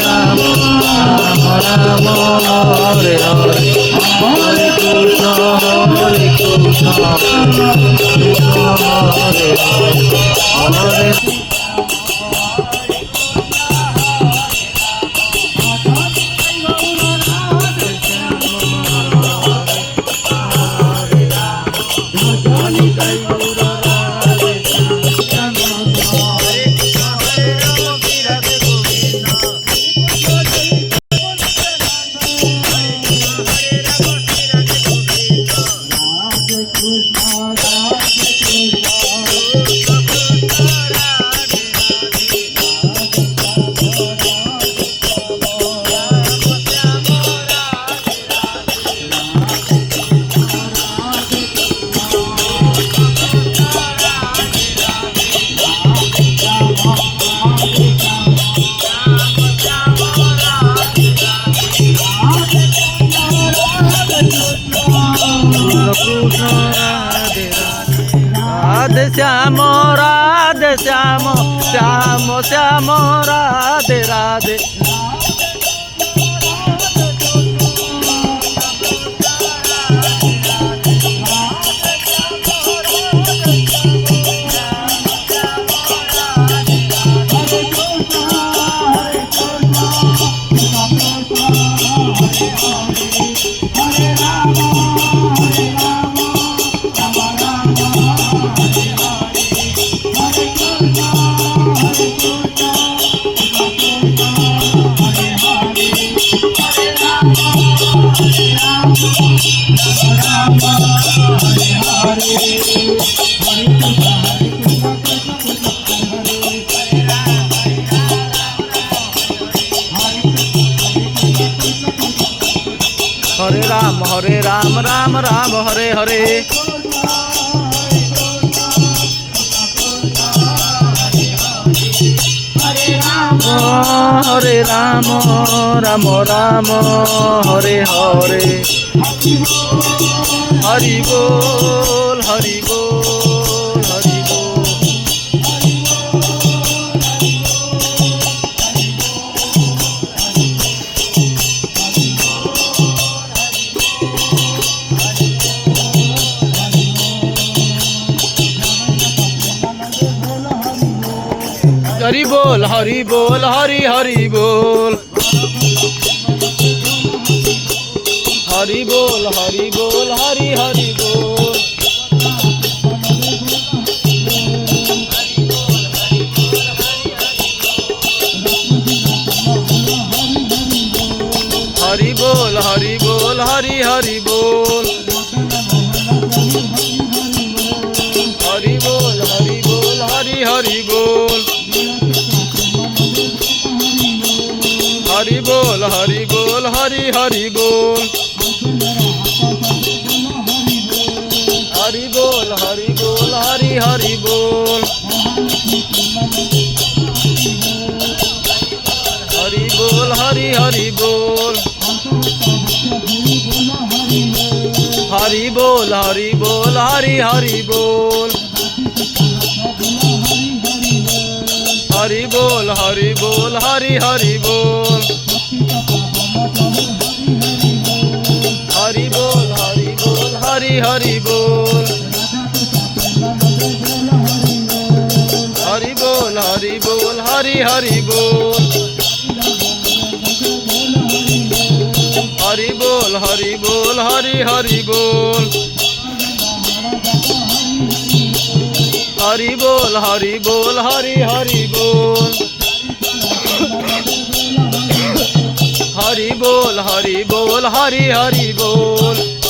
রাম রাম হরে হরে হরে কৃষ্ণ হরে কৃষ্ণ কৃষ্ণ হরে হরে श्याम राधे श्याम श्याम श्याम राधे राधे हरे राम राम राम हरे हरे हरे राम राम राम हरे हरे हरि बोल हरि बोल हरि बोल हरि बोल हरि बोल हरि हरि बोल हरि बोल हरि बोल हरि हरि बोल हरि बोल हरि बोल हरि हरि बोल हरि बोल हरि बोल हरि हरि बोल हरि बोल हरि बोल हरि हरि बोल हरि बोल हरि बोल हरि हरि बोल हरि बोल हरि हरि बोल हरि बोल हरि बोल हरि हरि बोल हरि बोल हरि बोल हरि हरि बोल हरि बोल हरि बोल हरि हरि बोल हरि बोल हरि बोल हरि हरि बोल हरि बोल हरि बोल हरि हरि बोल हरि बोल हरि बोल हरि हरि बोल हरि बोल हरि बोल हरि हरि बोल